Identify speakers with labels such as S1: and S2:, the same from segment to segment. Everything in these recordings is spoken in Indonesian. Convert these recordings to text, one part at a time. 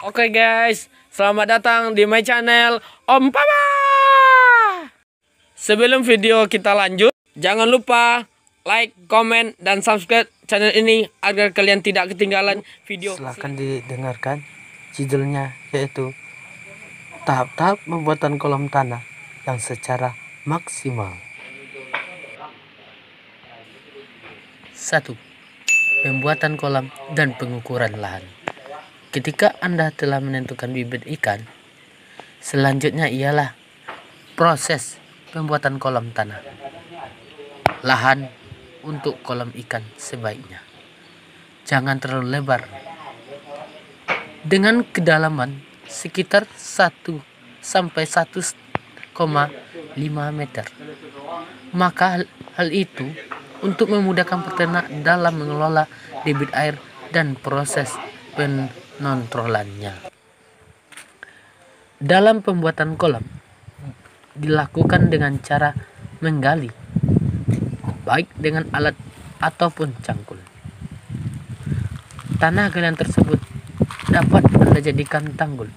S1: Oke guys, selamat datang di my channel Om Papa. Sebelum video kita lanjut, jangan lupa like, komen, dan subscribe channel ini agar kalian tidak ketinggalan video.
S2: Silahkan didengarkan judulnya, yaitu tahap-tahap pembuatan kolam tanah yang secara maksimal. 1. Pembuatan kolam dan pengukuran lahan. Ketika Anda telah menentukan bibit ikan, selanjutnya ialah proses pembuatan kolam tanah. Lahan untuk kolam ikan sebaiknya jangan terlalu lebar, dengan kedalaman sekitar 1 sampai 1,5 meter. Maka hal itu untuk memudahkan peternak dalam mengelola debit air dan proses pengontrolannya. Dalam pembuatan kolam dilakukan dengan cara menggali, baik dengan alat ataupun cangkul. Tanah galian tersebut dapat Anda jadikan tanggul.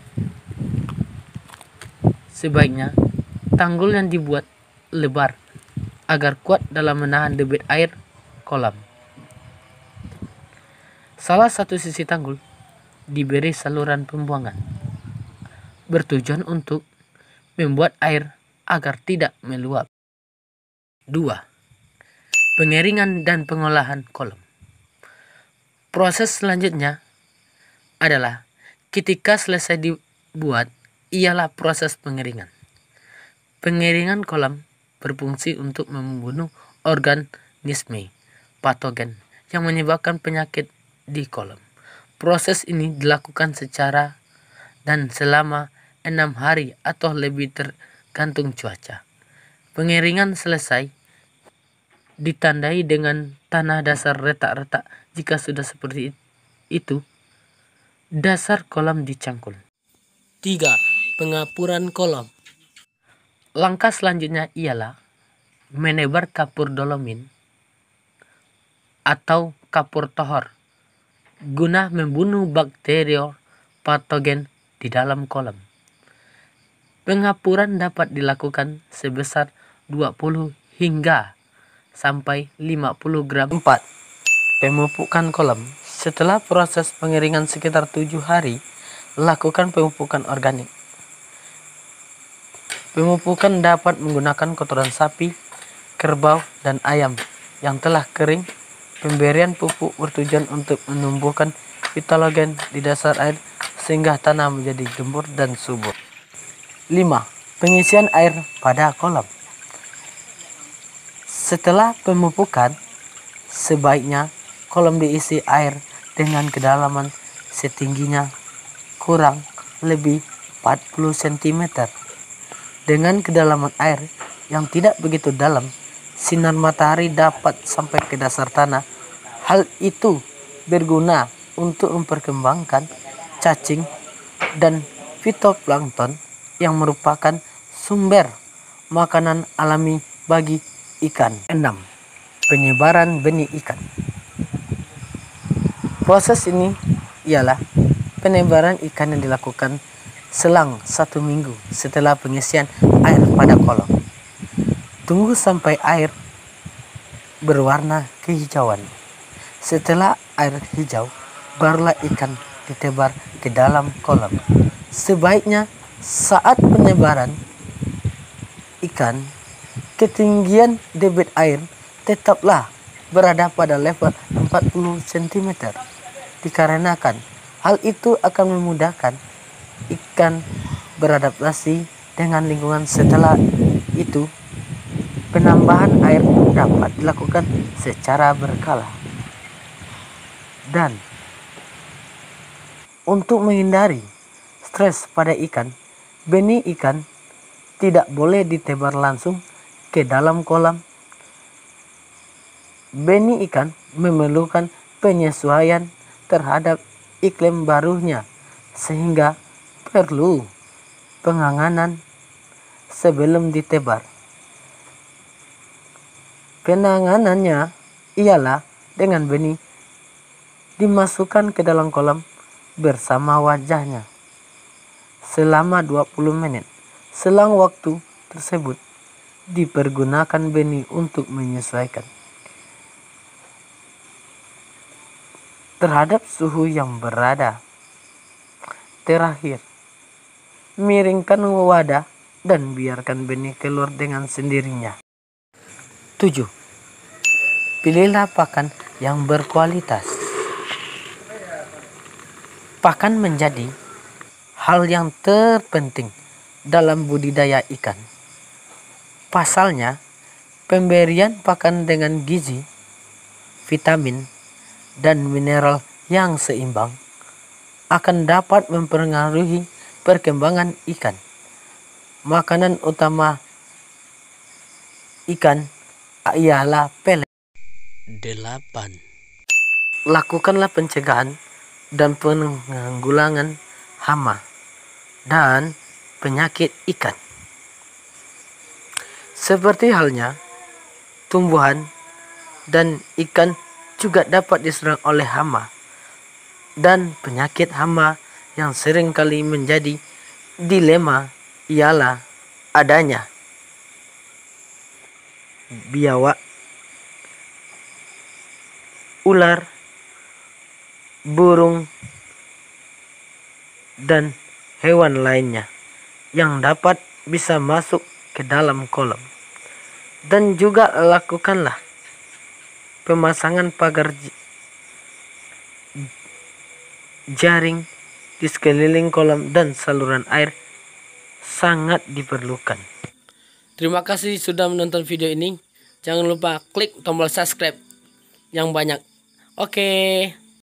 S2: Sebaiknya tanggul yang dibuat lebar agar kuat dalam menahan debit air kolam. Salah satu sisi tanggul diberi saluran pembuangan, bertujuan untuk membuat air agar tidak meluap. 2. Pengeringan dan pengolahan kolam. Proses selanjutnya adalah ketika selesai dibuat ialah proses pengeringan. Pengeringan kolam berfungsi untuk membunuh organisme patogen yang menyebabkan penyakit di kolam. Proses ini dilakukan secara dan selama 6 hari atau lebih tergantung cuaca. Pengeringan selesai ditandai dengan tanah dasar retak-retak. Jika sudah seperti itu, dasar kolam dicangkul. 3. Pengapuran kolam. Langkah selanjutnya ialah menebar kapur dolomin atau kapur tohor guna membunuh bakteri patogen di dalam kolam. Pengapuran dapat dilakukan sebesar 20 hingga sampai 50 gram. 4. Pemupukan kolam. Setelah proses pengeringan sekitar 7 hari, lakukan pemupukan organik. Pemupukan dapat menggunakan kotoran sapi, kerbau, dan ayam yang telah kering. Pemberian pupuk bertujuan untuk menumbuhkan patogen di dasar air sehingga tanah menjadi gembur dan subur. 5. Pengisian air pada kolam. Setelah pemupukan, sebaiknya kolam diisi air dengan kedalaman setingginya kurang lebih 40 cm. Dengan kedalaman air yang tidak begitu dalam, sinar matahari dapat sampai ke dasar tanah. Hal itu berguna untuk memperkembangkan cacing dan fitoplankton yang merupakan sumber makanan alami bagi ikan. 6. Penyebaran benih ikan. Proses ini ialah penebaran ikan yang dilakukan selang 1 minggu setelah pengisian air pada kolam. Tunggu sampai air berwarna kehijauan. Setelah air hijau, barulah ikan ditebar ke dalam kolam. Sebaiknya saat penyebaran ikan, ketinggian debit air tetaplah berada pada level 40 cm. Dikarenakan hal itu akan memudahkan ikan beradaptasi dengan lingkungan. Setelah itu, penambahan air dapat dilakukan secara berkala. Dan untuk menghindari stres pada ikan, benih ikan tidak boleh ditebar langsung ke dalam kolam. Benih ikan memerlukan penyesuaian terhadap iklim barunya, sehingga perlu penanganan sebelum ditebar. Penanganannya ialah dengan benih dimasukkan ke dalam kolam bersama wajahnya. selama 20 menit. Selang waktu tersebut dipergunakan benih untuk menyesuaikan terhadap suhu yang berada. Terakhir, miringkan wadah dan biarkan benih keluar dengan sendirinya. 7. Pilihlah pakan yang berkualitas. Pakan menjadi hal yang terpenting dalam budidaya ikan. Pasalnya, pemberian pakan dengan gizi, vitamin, dan mineral yang seimbang akan dapat mempengaruhi perkembangan ikan. Makanan utama ikan ialah pelet. 8. Lakukanlah pencegahan dan penanggulangan hama dan penyakit ikan. Seperti halnya tumbuhan dan ikan juga dapat diserang oleh hama dan penyakit. Hama yang seringkali menjadi dilema ialah adanya biawak, ular, burung, dan hewan lainnya yang dapat bisa masuk ke dalam kolam. Dan juga lakukanlah pemasangan pagar jaring di sekeliling kolam dan saluran air sangat diperlukan.
S1: Terima kasih sudah menonton video ini. Jangan lupa klik tombol subscribe yang banyak. Oke.